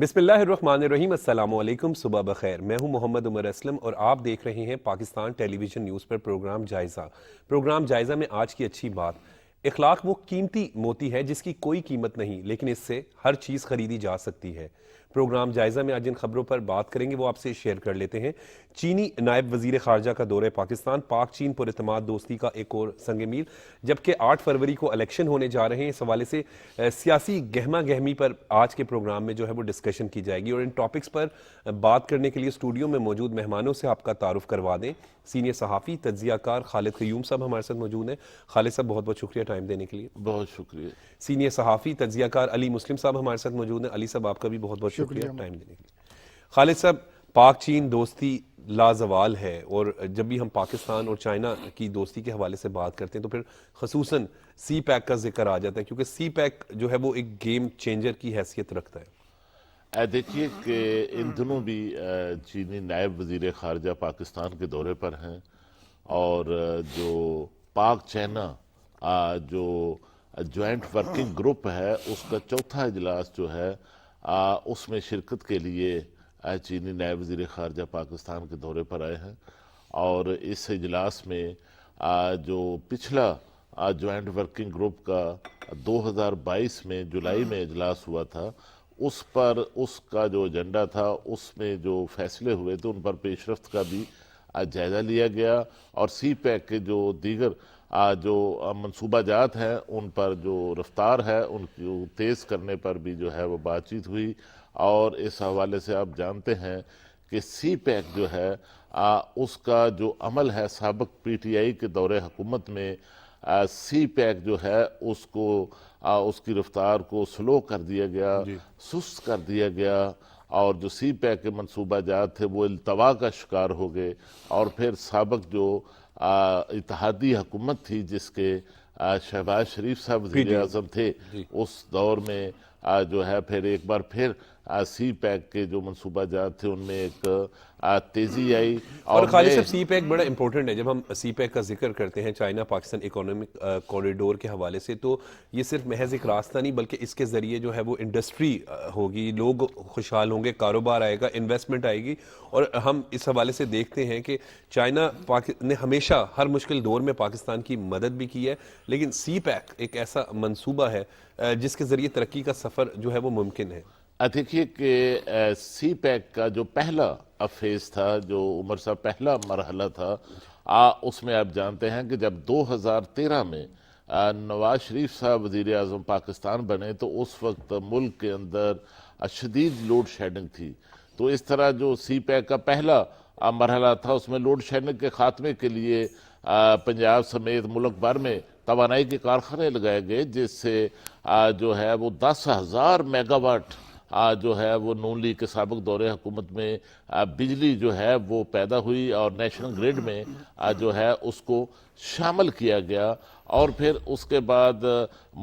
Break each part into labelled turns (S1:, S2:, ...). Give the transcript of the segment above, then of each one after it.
S1: بسم اللہ الرحمن الرحیم، السلام علیکم، صبح بخیر۔ میں ہوں محمد عمر اسلم اور آپ دیکھ رہے ہیں پاکستان ٹیلی ویژن نیوز پر پروگرام جائزہ۔ پروگرام جائزہ میں آج کی اچھی بات: اخلاق وہ قیمتی موتی ہے جس کی کوئی قیمت نہیں، لیکن اس سے ہر چیز خریدی جا سکتی ہے۔ پروگرام جائزہ میں آج جن خبروں پر بات کریں گے وہ آپ سے شیئر کر لیتے ہیں۔ چینی نائب وزیر خارجہ کا دورہ پاکستان، پاک چین پر اعتماد دوستی کا ایک اور سنگ میل، جبکہ 8 فروری کو الیکشن ہونے جا رہے ہیں۔ اس حوالے سے سیاسی گہما گہمی پر آج کے پروگرام میں جو ہے وہ ڈسکشن کی جائے گی، اور ان ٹاپکس پر بات کرنے کے لیے اسٹوڈیو میں موجود مہمانوں سے آپ کا تعارف کروا دیں۔ سینئر صحافی تجزیہ کار خالد قیوم صاحب ہمارے ساتھ موجود ہیں۔ خالد صاحب بہت بہت شکریہ ٹائم دینے کے لیے۔
S2: بہت شکریہ۔
S1: سینئر صحافی تجزیہ کار علی مسلم صاحب ہمارے ساتھ موجود ہیں۔ علی صاحب آپ کا بھی بہت بہت شکریہ ٹائم دینے کے لیے۔ خالد صاحب، پاک چین دوستی لازوال ہے، اور جب بھی ہم پاکستان اور چائنا کی دوستی کے حوالے سے بات کرتے ہیں تو پھر خصوصاً سی پیک کا ذکر آ جاتا ہے، کیونکہ سی پیک جو ہے وہ ایک گیم چینجر کی حیثیت رکھتا ہے۔
S2: دیکھیے کہ ان دنوں بھی چینی نائب وزیر خارجہ پاکستان کے دورے پر ہیں، اور جو پاک چائنا جو جوائنٹ ورکنگ گروپ ہے اس کا چوتھا اجلاس جو ہے اس میں شرکت کے لیے چینی نائب وزیر خارجہ پاکستان کے دورے پر آئے ہیں، اور اس اجلاس میں جو پچھلا جوائنٹ ورکنگ گروپ کا 2022 میں جولائی میں اجلاس ہوا تھا، اس پر اس کا جو ایجنڈا تھا اس میں جو فیصلے ہوئے تھے ان پر پیش رفت کا بھی جائزہ لیا گیا، اور سی پیک کے جو دیگر جو منصوبہ جات ہیں ان پر جو رفتار ہے ان کو تیز کرنے پر بھی جو ہے وہ بات چیت ہوئی۔ اور اس حوالے سے آپ جانتے ہیں کہ سی پیک جو ہے اس کا جو عمل ہے، سابق پی ٹی آئی کے دور حکومت میں سی پیک جو ہے اس کو اس کی رفتار کو سلو کر دیا گیا، سست کر دیا گیا، اور جو سی پیک کے منصوبہ جات تھے وہ التوا کا شکار ہو گئے، اور پھر سابق جو اتحادی حکومت تھی جس کے شہباز شریف صاحب وزیر اعظم تھے، اس دور میں جو ہے پھر ایک بار پھر سی پیک کے جو منصوبہ جات تھے ان میں ایک تیزی آئی۔
S1: اور خالد صاحب، سی پیک بڑا امپورٹنٹ ہے۔ جب ہم سی پیک کا ذکر کرتے ہیں چائنا پاکستان اکنامک کوریڈور کے حوالے سے، تو یہ صرف محض ایک راستہ نہیں بلکہ اس کے ذریعے جو ہے وہ انڈسٹری ہوگی، لوگ خوشحال ہوں گے، کاروبار آئے گا، انویسٹمنٹ آئے گی۔ اور ہم اس حوالے سے دیکھتے ہیں کہ چائنا نے ہمیشہ ہر مشکل دور میں پاکستان کی مدد بھی کی ہے، لیکن سی پیک ایک ایسا منصوبہ ہے جس کے ذریعے ترقی کا سفر جو ہے وہ ممکن ہے۔
S2: دیکھیے کہ سی پیک کا جو پہلا فیز تھا، جو عمر صاحب پہلا مرحلہ تھا، اس میں آپ جانتے ہیں کہ جب 2013 میں نواز شریف صاحب وزیر اعظم پاکستان بنے تو اس وقت ملک کے اندر شدید لوڈ شیڈنگ تھی، تو اس طرح جو سی پیک کا پہلا مرحلہ تھا اس میں لوڈ شیڈنگ کے خاتمے کے لیے پنجاب سمیت ملک بھر میں توانائی کے کارخانے لگائے گئے، جس سے جو ہے وہ 10,000 میگا واٹ جو ہے وہ نون لیگ کے سابق دور حکومت میں بجلی جو ہے وہ پیدا ہوئی، اور نیشنل گریڈ میں جو ہے اس کو شامل کیا گیا، اور پھر اس کے بعد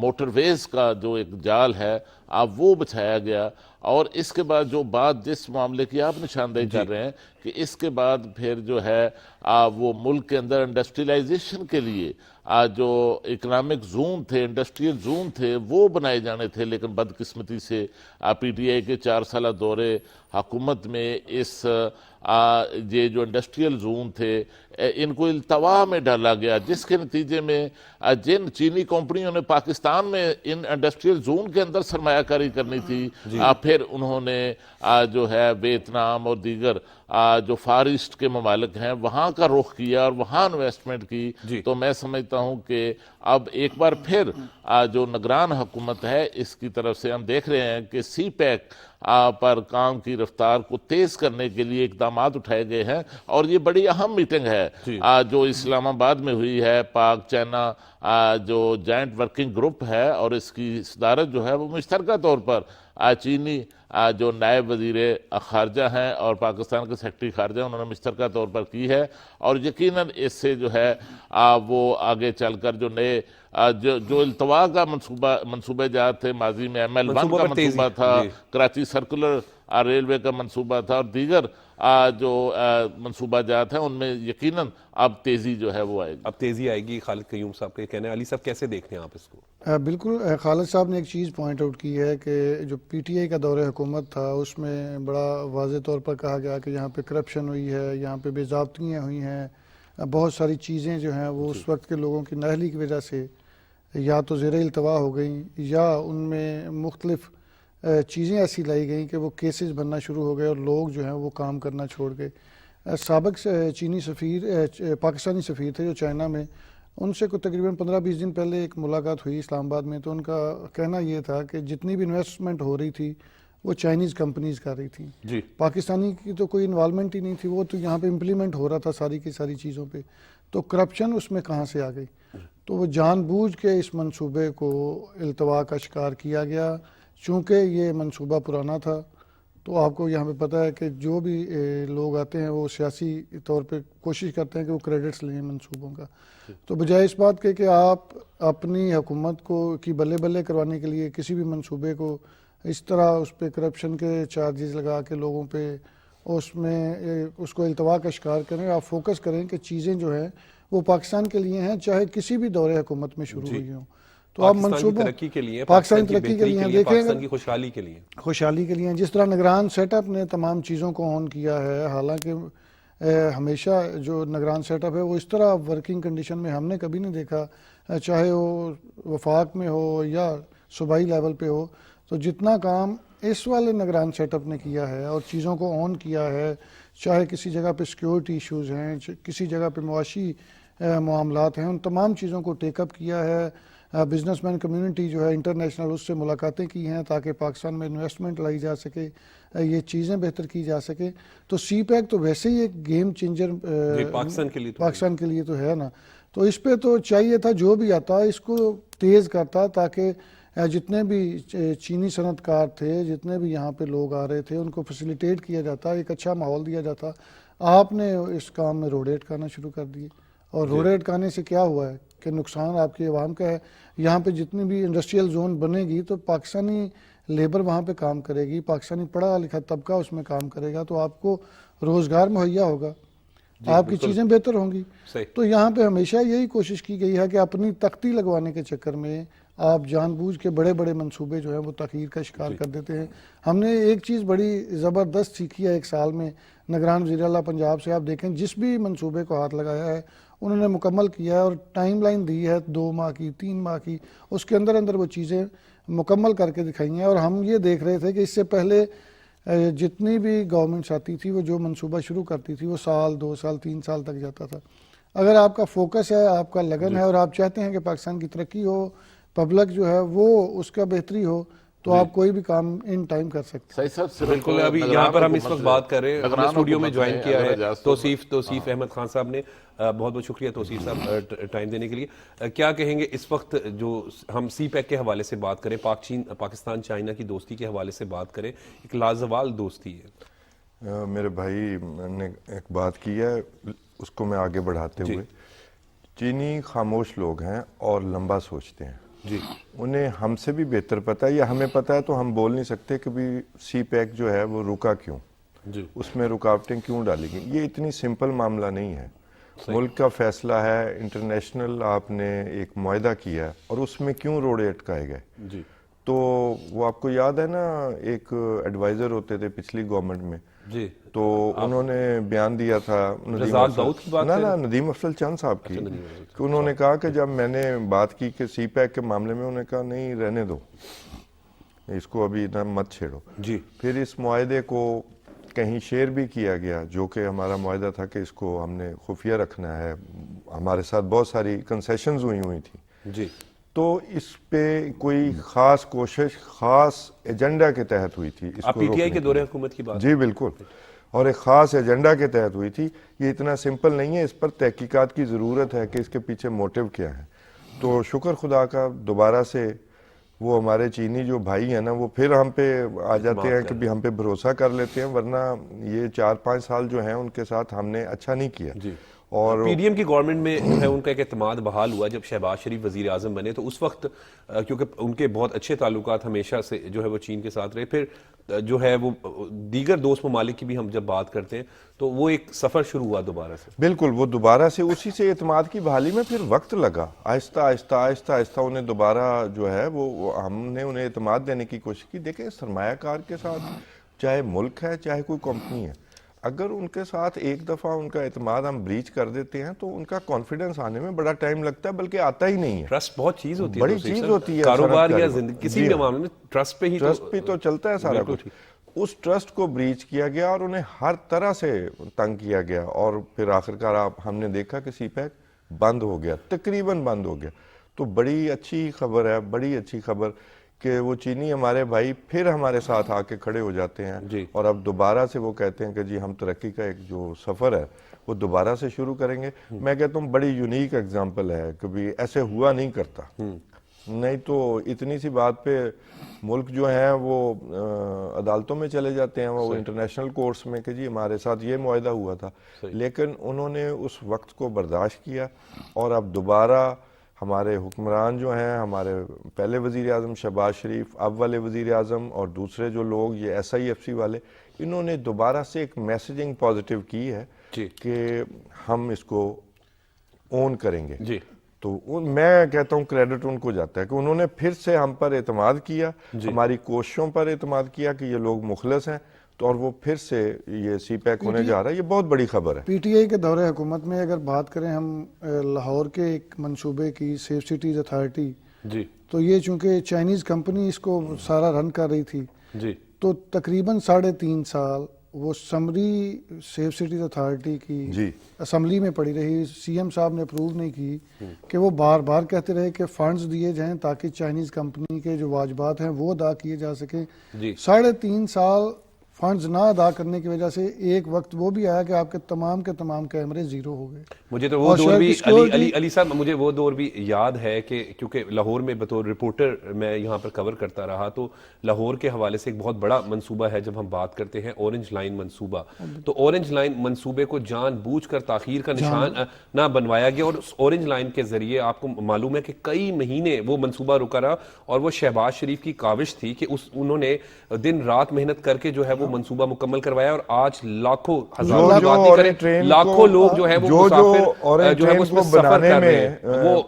S2: موٹر ویز کا جو ایک جال ہے وہ بچھایا گیا، اور اس کے بعد جو بات جس معاملے کی آپ نشاندہی کر رہے ہیں کہ اس کے بعد پھر جو ہے وہ ملک کے اندر انڈسٹریلائزیشن کے لیے جو اکنامک زون تھے، انڈسٹریل زون تھے وہ بنائے جانے تھے، لیکن بدقسمتی سے پی ٹی آئی کے 4 سالہ دورے حکومت میں اس یہ جو انڈسٹریل زون تھے ان کو التوا میں ڈالا گیا، جس کے نتیجے میں جن چینی کمپنیوں نے پاکستان میں ان انڈسٹریل زون کے اندر سرمایہ کاری کرنی تھی، پھر انہوں نے جو ہے ویتنام اور دیگر جو فار ایسٹ کے ممالک ہیں وہاں کا رخ کیا اور وہاں انویسٹمنٹ کی۔ تو میں سمجھتا ہوں کہ اب ایک بار پھر جو نگران حکومت ہے اس کی طرف سے ہم دیکھ رہے ہیں کہ سی پیک پر کام کی رفتار کو تیز کرنے کے لیے اقدامات اٹھائے گئے ہیں، اور یہ بڑی اہم میٹنگ ہے جو اسلام آباد میں ہوئی ہے۔ پاک چائنا جو جوائنٹ ورکنگ گروپ ہے اور اس کی صدارت جو ہے وہ مشترکہ طور پر چینی جو نائب وزیر خارجہ ہیں اور پاکستان کے سیکرٹری خارجہ انہوں نے مشترکہ طور پر کی ہے، اور یقیناً اس سے جو ہے وہ آگے چل کر جو نئے جو التوا کا منصوبہ جات تھے، ماضی میں ML1 کا منصوبہ تھا، کراچی سرکولر ریلوے کا منصوبہ تھا اور دیگر جو منصوبہ جات ہیں ان میں یقیناً اب تیزی جو ہے وہ آئے گی.
S1: اب تیزی آئے گی. خالد قیوم صاحب کے کہنے. علی صاحب کیسے دیکھتے ہیں آپ اس کو؟
S3: بالکل خالد صاحب نے ایک چیز پوائنٹ آؤٹ کی ہے کہ جو پی ٹی آئی کا دور حکومت تھا اس میں بڑا واضح طور پر کہا گیا کہ یہاں پہ کرپشن ہوئی ہے, یہاں پہ بے ضابطگیاں ہوئی ہیں, بہت ساری چیزیں جو ہیں وہ اس وقت کے لوگوں کی نااہلی کی وجہ سے یا تو زیر التوا ہو گئیں یا ان میں مختلف چیزیں ایسی لائی گئیں کہ وہ کیسز بننا شروع ہو گئے اور لوگ جو ہیں وہ کام کرنا چھوڑ گئے. سابق چینی سفیر پاکستانی سفیر تھے جو چائنا میں, ان سے کوئی تقریباً 15-20 دن پہلے ایک ملاقات ہوئی اسلام آباد میں, تو ان کا کہنا یہ تھا کہ جتنی بھی انویسٹمنٹ ہو رہی تھی وہ چائنیز کمپنیز کر رہی تھیں
S1: جی.
S3: پاکستانی کی تو کوئی انوالومنٹ ہی نہیں تھی, وہ تو یہاں پہ امپلیمنٹ ہو رہا تھا ساری کی ساری چیزوں پہ, تو کرپشن اس میں کہاں سے آ گئی؟ تو وہ جان بوجھ کے اس منصوبے کو التوا کا شکار کیا گیا. چونکہ یہ منصوبہ پرانا تھا تو آپ کو یہاں پہ پتہ ہے کہ جو بھی لوگ آتے ہیں وہ سیاسی طور پہ کوشش کرتے ہیں کہ وہ کریڈٹس لیں منصوبوں کا, تو بجائے اس بات کے کہ آپ اپنی حکومت کو کی بلے بلے کروانے کے لیے کسی بھی منصوبے کو اس طرح اس پہ کرپشن کے چارجز لگا کے لوگوں پہ اس میں اس کو التوا کا شکار کریں, آپ فوکس کریں کہ چیزیں جو ہیں وہ پاکستان کے لیے ہیں, چاہے کسی بھی دور حکومت میں شروع ہوئی ہوں. تو آپ منصوبوں
S1: ترقی کے لیے,
S3: پاکستانی ترقی کے لیے دیکھیں,
S1: پاکستان کی خوشحالی کے لیے,
S3: خوشحالی کے لیے, جس طرح نگران سیٹ اپ نے تمام چیزوں کو آن کیا ہے, حالانکہ ہمیشہ جو نگران سیٹ اپ ہے وہ اس طرح ورکنگ کنڈیشن میں ہم نے کبھی نہیں دیکھا, چاہے وہ وفاق میں ہو یا صوبائی لیول پہ ہو. تو جتنا کام اس والے نگران سیٹ اپ نے کیا ہے اور چیزوں کو آن کیا ہے, چاہے کسی جگہ پہ سیکیورٹی ایشوز ہیں, کسی جگہ پہ معاشی معاملات ہیں, ان تمام چیزوں کو ٹیک اپ کیا ہے. بزنس مین کمیونٹی جو ہے انٹرنیشنل اس سے ملاقاتیں کی ہیں تاکہ پاکستان میں انویسٹمنٹ لائی جا سکے, یہ چیزیں بہتر کی جا سکے. تو سی پیک تو ویسے ہی ایک گیم چینجر پاکستان کے لیے تو ہے نا, تو اس پہ تو چاہیے تھا جو بھی آتا اس کو تیز کرتا تاکہ جتنے بھی چینی صنعت کار تھے, جتنے بھی یہاں پہ لوگ آ رہے تھے, ان کو فیسیلیٹیٹ کیا جاتا, ایک اچھا ماحول دیا جاتا. آپ نے اس کام میں روڈ ایٹ کرنا شروع کر دیے, اور روڈ ایٹ کرنے سے کیا ہوا ہے کہ نقصان آپ کی عوام کا ہے. یہاں پہ جتنی بھی انڈسٹریل زون بنے گی تو پاکستانی لیبر وہاں پہ کام کرے گی, پاکستانی پڑھا لکھا طبقہ اس میں کام کرے گا, تو آپ کو روزگار مہیا ہوگا, آپ کی چیزیں بہتر ہوں گی. تو یہاں پہ ہمیشہ یہی کوشش کی گئی ہے کہ اپنی تختی لگوانے کے چکر میں آپ جان بوجھ کے بڑے بڑے منصوبے جو ہیں وہ تاخیر کا شکار کر دیتے ہیں. ہم نے ایک چیز بڑی زبردست سیکھی ہے ایک سال میں نگران وزیر اعلیٰ پنجاب سے, آپ دیکھیں جس بھی منصوبے کو ہاتھ لگایا ہے انہوں نے مکمل کیا ہے اور ٹائم لائن دی ہے 2 ماہ کی 3 ماہ کی, اس کے اندر اندر وہ چیزیں مکمل کر کے دکھائی ہیں. اور ہم یہ دیکھ رہے تھے کہ اس سے پہلے جتنی بھی گورنمنٹس آتی تھی وہ جو منصوبہ شروع کرتی تھی وہ 1 سال 2 سال 3 سال تک جاتا تھا. اگر آپ کا فوکس ہے, آپ کا لگن ہے اور آپ چاہتے ہیں کہ پاکستان کی ترقی ہو, پبلک جو ہے وہ اس کا بہتری ہو, تو آپ کوئی بھی کام ان ٹائم کر سکتے ہیں.
S1: بالکل. ابھی یہاں پر ہم اس وقت بات کر رہے ہیں, ہم نے اسٹوڈیو میں جوائن کیا ہے توصیف احمد خان صاحب نے. بہت بہت شکریہ توصیف صاحب ٹائم دینے کے لیے. کیا کہیں گے اس وقت جو ہم سی پیک کے حوالے سے بات کریں, پاکستان چائنا کی دوستی کے حوالے سے بات کریں, ایک لازوال دوستی ہے.
S4: میرے بھائی نے ایک بات کی ہے, اس کو میں آگے بڑھاتے ہوئے, چینی خاموش لوگ ہیں اور لمبا سوچتے ہیں.
S1: جی,
S4: انہیں ہم سے بھی بہتر پتہ ہے, یا ہمیں پتہ ہے تو ہم بول نہیں سکتے کہ بھی سی پیک جو ہے وہ رکا کیوں, اس میں رکاوٹیں کیوں ڈالی گئی. یہ اتنی سمپل معاملہ نہیں ہے. ملک کا فیصلہ ہے, انٹرنیشنل آپ نے ایک معاہدہ کیا ہے, اور اس میں کیوں روڈ اٹکائے گئے. تو وہ آپ کو یاد ہے نا, ایک ایڈوائزر ہوتے تھے پچھلی گورنمنٹ میں, تو انہوں نے بیان دیا تھا ندیم افضل چند صاحب کی, کہ انہوں نے کہا کہ جب میں نے بات کی کہ سی پیک کے معاملے میں, انہوں نے کہا نہیں رہنے دو, اس کو ابھی نہ مت چھیڑو. پھر اس معاہدے کو کہیں شیئر بھی کیا گیا, جو کہ ہمارا معاہدہ تھا کہ اس کو ہم نے خفیہ رکھنا ہے. ہمارے ساتھ بہت ساری کنسیشنز ہوئی تھیں. تو اس پہ کوئی خاص کوشش خاص ایجنڈا کے تحت ہوئی تھی.
S1: آپ پی ٹی آئی کے دور حکومت کی بات؟
S4: جی بالکل, اور ایک خاص ایجنڈا کے تحت ہوئی تھی. یہ اتنا سمپل نہیں ہے, اس پر تحقیقات کی ضرورت ہے کہ اس کے پیچھے موٹیو کیا ہے. تو شکر خدا کا دوبارہ سے وہ ہمارے چینی جو بھائی ہیں نا, وہ پھر ہم پہ آ جاتے ہیں کہ بھی ہم پہ بھروسہ کر لیتے ہیں, ورنہ یہ 4-5 سال جو ہیں ان کے ساتھ ہم نے اچھا نہیں کیا. اور
S1: PDM کی گورنمنٹ میں جو ہے ان کا ایک اعتماد بحال ہوا جب شہباز شریف وزیر اعظم بنے, تو اس وقت کیونکہ ان کے بہت اچھے تعلقات ہمیشہ سے جو ہے وہ چین کے ساتھ رہے, پھر جو ہے وہ دیگر دوست ممالک کی بھی ہم جب بات کرتے ہیں تو وہ ایک سفر شروع ہوا دوبارہ سے.
S4: بالکل, وہ دوبارہ سے اسی سے اعتماد کی بحالی میں پھر وقت لگا, آہستہ آہستہ آہستہ آہستہ انہیں دوبارہ جو ہے وہ ہم نے انہیں اعتماد دینے کی کوشش کی. دیکھیں سرمایہ کار کے ساتھ چاہے ملک ہے چاہے کوئی کمپنی ہے, اگر ان کے ساتھ ایک دفعہ ان کا اعتماد ہم بریچ کر دیتے ہیں تو ان کا کانفیڈنس آنے میں بڑا ٹائم لگتا ہے, بلکہ آتا ہی نہیں ہے.
S1: ٹرسٹ بہت چیز ہوتی ہے,
S4: بڑی چیز ہوتی ہے
S1: کاروبار
S4: صنعت
S1: یا
S4: کاری
S1: زندگی کسی
S4: جی
S1: بھی
S4: ہاں.
S1: معاملے میں ٹرسٹ پہ ہی
S4: ٹرسٹ پہ تو چلتا ہے سارا کچھ. اس ٹرسٹ کو بریچ کیا گیا اور انہیں ہر طرح سے تنگ کیا گیا, اور پھر آخرکار ہم نے دیکھا کہ سی پیک بند ہو گیا, تقریباً بند ہو گیا. تو بڑی اچھی خبر ہے, بڑی اچھی خبر کہ وہ چینی ہمارے بھائی پھر ہمارے ساتھ آ کے کھڑے ہو جاتے ہیں اور اب دوبارہ سے وہ کہتے ہیں کہ جی ہم ترقی کا ایک جو سفر ہے وہ دوبارہ سے شروع کریں گے. میں کہتا ہوں بڑی یونیک ایگزامپل ہے, کبھی ایسے ہوا نہیں کرتا. نہیں تو اتنی سی بات پہ ملک جو ہیں وہ عدالتوں میں چلے جاتے ہیں, وہ انٹرنیشنل کورٹس میں کہ جی ہمارے ساتھ یہ معاہدہ ہوا تھا, لیکن انہوں نے اس وقت کو برداشت کیا اور اب دوبارہ ہمارے حکمران جو ہیں, ہمارے پہلے وزیر اعظم شہباز شریف, اب والے وزیر اعظم اور دوسرے جو لوگ یہ SIFC والے, انہوں نے دوبارہ سے ایک میسیجنگ پازیٹیو کی ہے کہ ہم اس کو اون کریں گے. تو میں کہتا ہوں کریڈٹ ان کو جاتا ہے کہ انہوں نے پھر سے ہم پر اعتماد کیا, ہماری کوششوں پر اعتماد کیا کہ یہ لوگ مخلص ہیں, تو اور وہ پھر سے یہ سی پیک ہونے جا رہا ہے. یہ بہت بڑی خبر ہے.
S3: PTI کے دور حکومت میں اگر بات کریں ہم لاہور کے ایک منصوبے کی سیف سٹیز اتھارٹی, تو یہ چونکہ چائنیز کمپنی اس کو سارا رن کر رہی تھی, تو تقریباً 3.5 سال وہ سمری سیف سٹیز اتھارٹی کی اسمبلی میں پڑی رہی. CM صاحب نے اپروو نہیں کی کہ وہ بار بار کہتے رہے کہ فنڈز دیے جائیں تاکہ چائنیز کمپنی کے جو واجبات ہیں وہ ادا کیے جا سکیں. 3.5 سال فنڈز نہ ادا کرنے کی وجہ سے ایک وقت وہ بھی آیا کہ آپ کے تمام کیمرے زیرو ہو گئے.
S1: مجھے تو وہ دور بھی علی صاحب, مجھے وہ دور بھی یاد ہے کہ کیونکہ لاہور میں بطور رپورٹر میں یہاں پر کور کرتا رہا, تو لاہور کے حوالے سے ایک بہت بڑا منصوبہ ہے جب ہم بات کرتے ہیں اورنج لائن منصوبہ, تو اورنج لائن منصوبے کو جان بوجھ کر تاخیر کا نشان نہ بنوایا گیا, اور اس اورنج لائن کے ذریعے آپ کو معلوم ہے کہ کئی مہینے وہ منصوبہ رکا رہا, اور وہ شہباز شریف کی کاوش تھی کہ انہوں نے دن رات محنت کر کے جو ہے وہ منصوبہ مکمل کروایا, اور آج لاکھوں لاکھوں لوگ جو ہے وہ مسافر جو ہے وہ سفر کر رہے ہیں,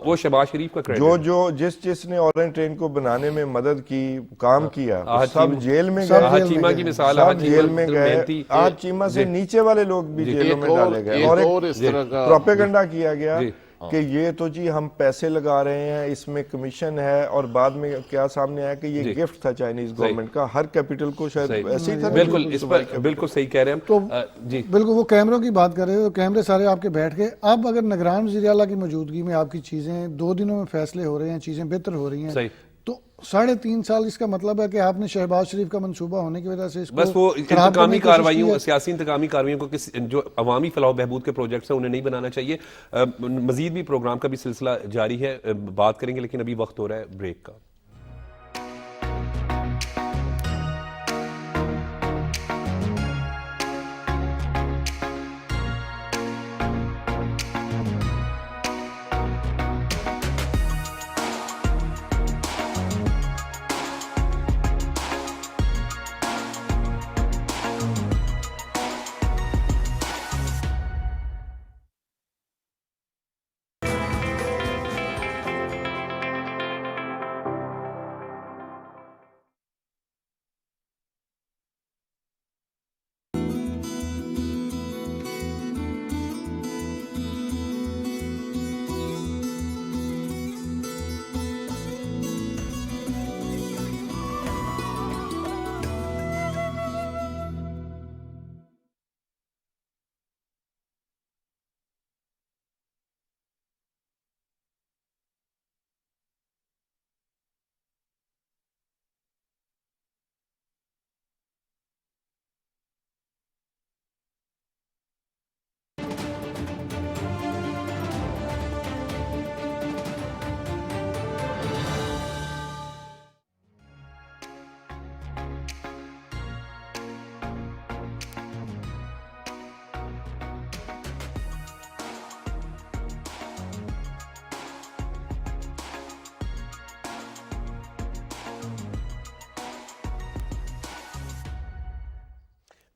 S1: وہ شہباز شریف کا کریڈٹ.
S4: جس نے اورنج ٹرین کو بنانے میں مدد کی, کام کیا, سب جیل میں گئے.
S1: چیمہ کی مثال,
S4: سب جیل میں گئے. آج چیمہ سے نیچے والے لوگ بھی جیلوں میں ڈالے گئے, اور ایک پروپیگنڈا کیا گیا کہ یہ تو جی ہم پیسے لگا رہے ہیں, اس میں کمیشن ہے, اور بعد میں کیا سامنے آیا کہ یہ گفٹ تھا چائنیز گورنمنٹ کا ہر کیپٹل کو, شاید ایسے ہی تھا.
S1: بالکل اس پر بالکل صحیح کہہ رہے ہیں.
S3: تو بالکل وہ کیمروں کی بات کر رہے ہو, کیمرے سارے آپ کے بیٹھ گئے. اب اگر نگران وزیر اعلیٰ کی موجودگی میں آپ کی چیزیں 2 دنوں میں فیصلے ہو رہے ہیں, چیزیں بہتر ہو رہی ہیں, تو 3.5 سال اس کا مطلب ہے کہ آپ نے شہباز شریف کا منصوبہ ہونے کی وجہ سے اس کو
S1: بس وہ انتقامی کارروائیوں, سیاسی انتقامی کارروائیوں کو جو عوامی فلاح و بہبود کے پروجیکٹس ہیں انہیں نہیں بنانا چاہیے. مزید بھی پروگرام کا بھی سلسلہ جاری ہے, بات کریں گے, لیکن ابھی وقت ہو رہا ہے بریک کا.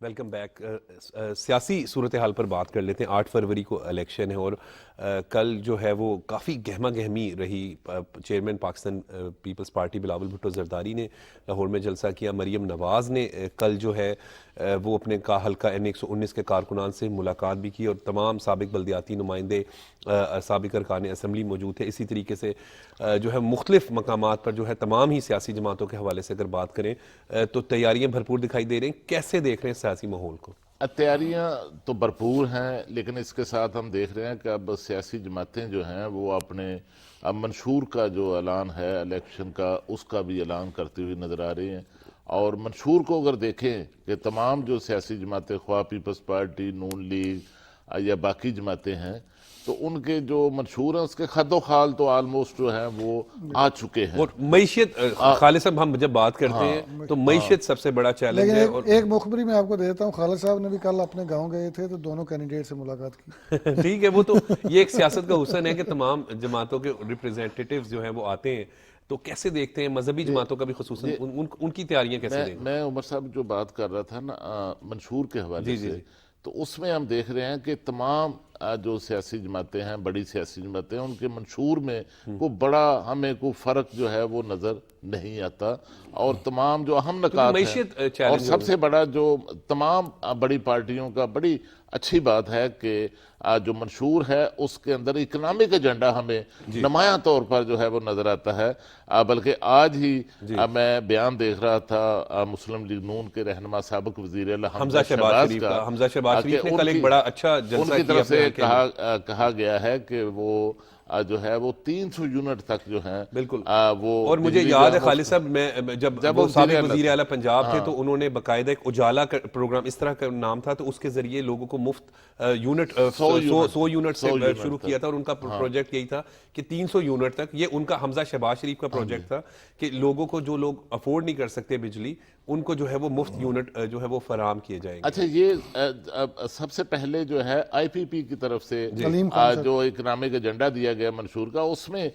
S1: Welcome back. سیاسی صورتحال پر بات کر لیتے ہیں. 8 فروری کو الیکشن ہے اور کل جو ہے وہ کافی گہما گہمی رہی. Chairman Pakistan Peoples Party Bilawal Bhutto Zardari نے لاہور میں جلسہ کیا. مریم نواز نے کل جو ہے وہ اپنے حلقہ N119 کے کارکنان سے ملاقات بھی کی اور تمام سابق بلدیاتی نمائندے سابق ارکان اسمبلی موجود تھے. اسی طریقے سے جو ہے مختلف مقامات پر جو ہے تمام ہی سیاسی جماعتوں کے حوالے سے اگر بات کریں تو تیاریاں بھرپور دکھائی دے رہی ہیں. کیسے دیکھ رہے ہیں سیاسی ماحول کو؟
S2: تیاریاں تو بھرپور ہیں، لیکن اس کے ساتھ ہم دیکھ رہے ہیں کہ اب سیاسی جماعتیں جو ہیں وہ اپنے اب منشور کا جو اعلان ہے الیکشن کا، اس کا بھی اعلان کرتے ہوئے نظر آ رہے ہیں. اور منشور کو اگر دیکھیں کہ تمام جو سیاسی جماعتیں خواہ پیپلز پارٹی، نون لیگ یا باقی جماعتیں ہیں، تو ان کے جو منشور ہیں اس کے خد و خال تو آلموسٹ جو ہیں وہ آ چکے ہیں.
S1: اور معیشت خالد صاحب ہم جب بات کرتے ہیں تو معیشت سب سے بڑا چیلنج ہے. اور
S3: ایک مخبری میں آپ کو دیتا ہوں، خالد صاحب نے بھی کل اپنے گاؤں گئے تھے تو دونوں کینڈیڈیٹ سے ملاقات کی.
S1: ٹھیک ہے، وہ تو یہ ایک سیاست کا حسن ہے کہ تمام جماعتوں کے ریپرزینٹیٹیوز جو ہیں وہ آتے ہیں. تو کیسے دیکھتے ہیں مذہبی جماعتوں کا بھی خصوصاً ان کی تیاریاں کیسے دیکھتے ہیں؟
S2: میں عمر صاحب جو بات کر رہا تھا نا منشور کے حوالے سے، تو اس میں ہم دیکھ رہے ہیں کہ تمام جو سیاسی جماعتیں ہیں، بڑی سیاسی جماعتیں ہیں، ان کے منشور میں کوئی بڑا ہمیں کوئی فرق جو ہے وہ نظر نہیں آتا. اور تمام جو اہم نکات ہیں، اور سب سے بڑا جو تمام بڑی پارٹیوں کا بڑی اچھی بات ہے کہ جو منشور ہے اس کے اندر اکنامک ایجنڈا ہمیں نمایاں طور پر جو ہے وہ نظر آتا ہے. بلکہ آج ہی میں بیان دیکھ رہا تھا مسلم لیگ نون کے رہنما سابق وزیر اعلیٰ حمزہ شہباز کا.
S1: حمزہ شہباز شریف نے کل ایک بڑا اچھا جلسہ
S2: ان کی طرف سے کہا گیا ہے کہ وہ جو ہے وہ 300 یونٹ تک جو ہیں
S1: بالکل
S2: وہ.
S1: اور مجھے یاد ہے خالد صاحب، میں جب وہ سابق وزیر اعلیٰ پنجاب تھے تو انہوں نے باقاعدہ ایک اجالا پروگرام اس طرح کا نام تھا، تو اس کے ذریعے لوگوں کو مفت یونٹ 100 یونٹ سے شروع کیا تھا. اور ان کا پروجیکٹ یہی تھا کہ 300 یونٹ تک. یہ ان کا حمزہ شہباز شریف کا پروجیکٹ تھا کہ لوگوں کو جو لوگ افورڈ نہیں کر سکتے بجلی، ان کو جو ہے وہ مفت یونٹ جو ہے وہ فراہم کیے جائیں گے.
S2: اچھا، یہ سب سے پہلے جو ہے IPP کی طرف سے جو اکنامک ایجنڈا دیا گیا منشور کا، اس میں